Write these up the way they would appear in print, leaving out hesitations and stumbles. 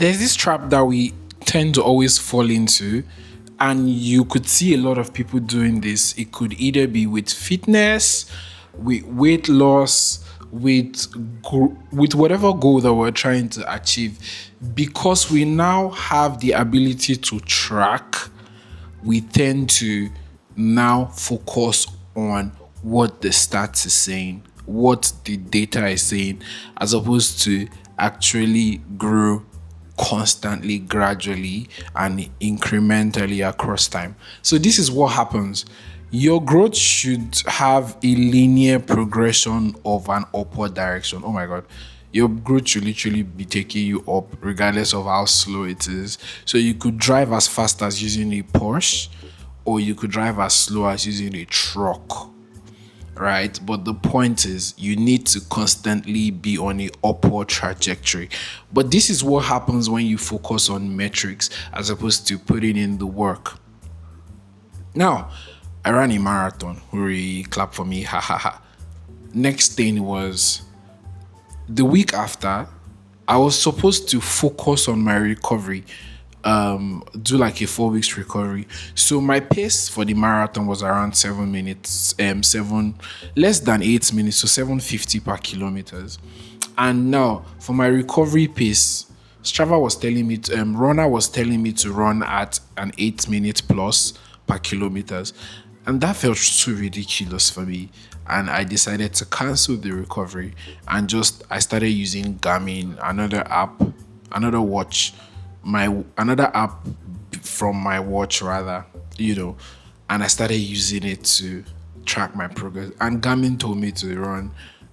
there's this trap that we tend to always fall into, and you could see a lot of people doing this. It could either be with fitness, with weight loss, with whatever goal that we're trying to achieve, because we now have the ability to track. We tend to now focus on what the stats is saying, what the data is saying, as opposed to actually grow constantly, gradually, and incrementally across time. So, this is what happens. Your growth should have a linear progression of an upward direction. Oh my God. Your growth should literally be taking you up regardless of how slow it is. So you could drive as fast as using a Porsche, or you could drive as slow as using a truck, right? But the point is, you need to constantly be on a upward trajectory. But this is what happens when you focus on metrics as opposed to putting in the work. Now, I ran a marathon. Hooray, clap for me, ha ha ha. Next thing was, the week after, I was supposed to focus on my recovery, do like a 4 weeks recovery. So my pace for the marathon was around 7 minutes, less than 8 minutes, so 750 per kilometers. And now for my recovery pace, Strava was telling me, runner was telling me to run at an 8 minute plus per kilometers. And that felt too ridiculous for me. And I decided to cancel the recovery and I started using Garmin, another app from my watch rather, and I started using it to track my progress. And Garmin told me to run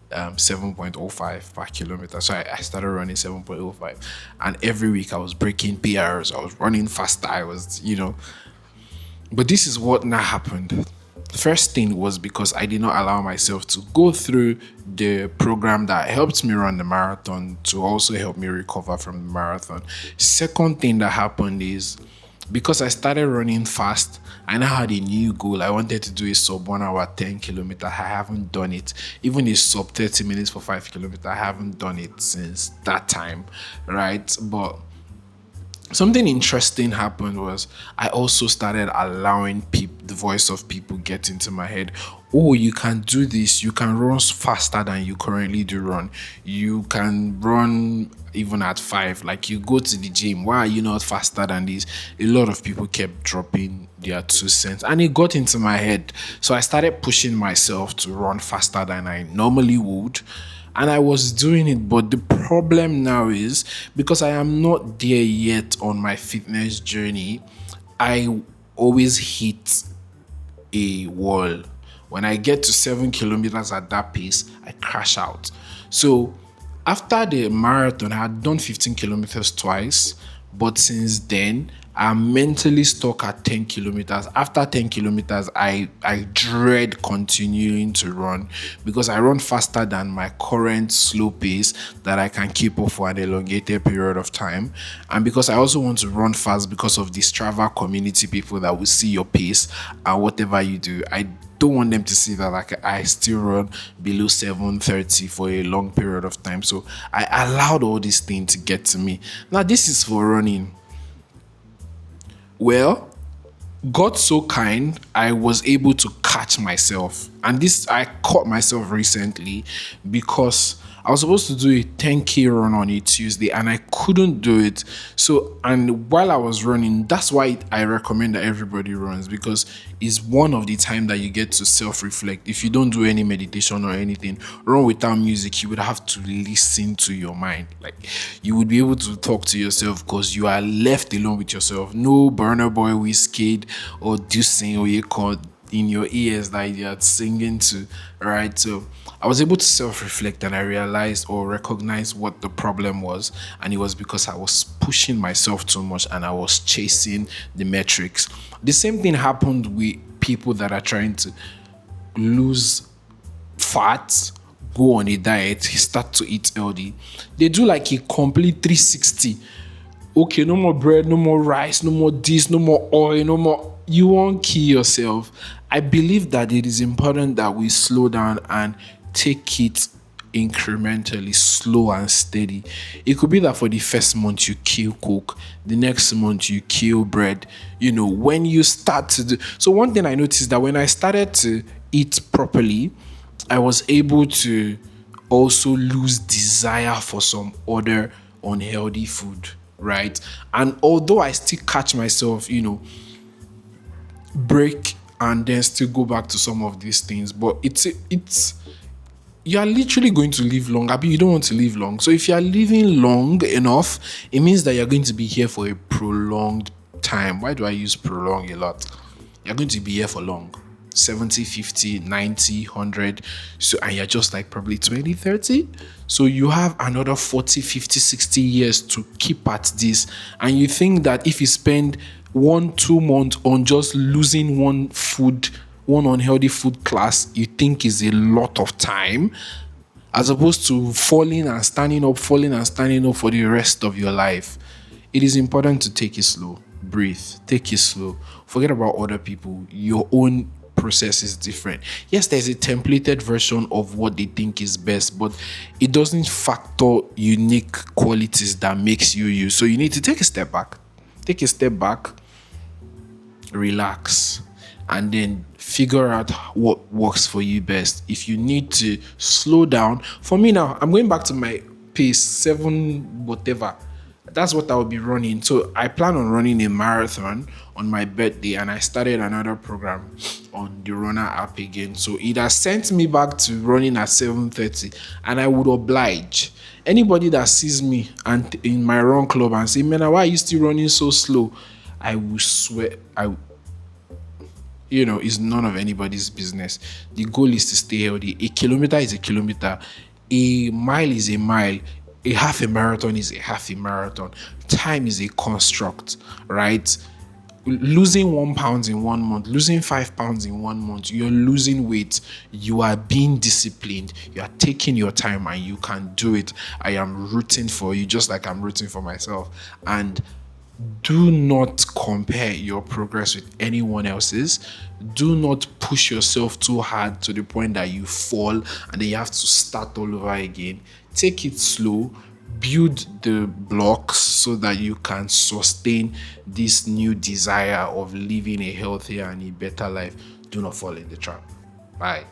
7.05 per kilometer. So I started running 7.05. And every week I was breaking PRs. I was running faster. But this is what now happened. First thing was because I did not allow myself to go through the program that helped me run the marathon to also help me recover from the marathon. Second thing that happened is because I started running fast, I now had a new goal. I wanted to do a sub 1 hour 10 kilometer. I haven't done it. Even a sub 30 minutes for 5 kilometers, I haven't done it since that time, right? But something interesting happened was I also started allowing the voice of people get into my head. Oh, you can do this. You can run faster than you currently do run. You can run even at 5. Like, you go to the gym. Why are you not faster than this? A lot of people kept dropping their 2 cents, and it got into my head. So I started pushing myself to run faster than I normally would. And I was doing it, but the problem now is because I am not there yet on my fitness journey, I always hit a wall. When I get to 7 kilometers at that pace, I crash out. So after the marathon, I had done 15 kilometers twice, but since then, I'm mentally stuck at 10 kilometers. After 10 kilometers, I dread continuing to run because I run faster than my current slow pace that I can keep up for an elongated period of time. And because I also want to run fast because of the Strava community people that will see your pace and whatever you do. I don't want them to see that like I still run below 7:30 for a long period of time. So I allowed all these things to get to me. Now this is for running. Well, God so kind, I was able to catch myself. And I caught myself recently because I was supposed to do a 10K run on a Tuesday and I couldn't do it. So, and while I was running, that's why I recommend that everybody runs, because it's one of the time that you get to self-reflect. If you don't do any meditation or anything, run without music, you would have to listen to your mind. Like, you would be able to talk to yourself because you are left alone with yourself. No Burner Boy, Wizkid, or Deucing or Yekon in your ears that you're singing to, right? So I was able to self-reflect and I realized or recognized what the problem was, and it was because I was pushing myself too much and I was chasing the metrics. The same thing happened with people that are trying to lose fat, go on a diet, start to eat healthy. They do like a complete 360. Okay, no more bread, no more rice, no more this, no more oil, no more. You won't kill yourself. I believe that it is important that we slow down and take it incrementally, slow and steady. It could be that for the first month you kill Coke, the next month you kill bread. When you start to do so, one thing I noticed that when I started to eat properly, I was able to also lose desire for some other unhealthy food, right? And although I still catch myself, break and then still go back to some of these things, but it's you are literally going to live long. I mean, you don't want to live long. So if you are living long enough, it means that you're going to be here for a prolonged time. Why do I use prolong a lot? You're going to be here for long. 70, 50, 90, 100. So, and you're just like probably 20, 30. So you have another 40, 50, 60 years to keep at this. And you think that if you spend 1, 2 months on just losing one unhealthy food class, you think is a lot of time, as opposed to falling and standing up for the rest of your life. It is important to take it slow. Breathe. Take it slow. Forget about other people. Your own process is different. Yes, there's a templated version of what they think is best, but it doesn't factor unique qualities that makes you. So you need to take a step back. Relax, and then figure out what works for you best. If you need to slow down, for me now, I'm going back to my pace, 7 whatever. That's what I'll be running. So I plan on running a marathon on my birthday, and I started another program on the Runner app again. So it has sent me back to running at 7:30, and I would oblige anybody that sees me and in my run club and say, "Man, why are you still running so slow?" I will swear, it's none of anybody's business. The goal is to stay healthy. A kilometer is a kilometer. A mile is a mile. A half a marathon is a half a marathon. Time is a construct, right? Losing 1 pound in 1 month, losing 5 pounds in 1 month, you're losing weight. You are being disciplined. You are taking your time, and you can do it. I am rooting for you, just like I'm rooting for myself. And do not compare your progress with anyone else's. Do not push yourself too hard to the point that you fall and then you have to start all over again. Take it slow. Build the blocks so that you can sustain this new desire of living a healthier and a better life. Do not fall in the trap. Bye.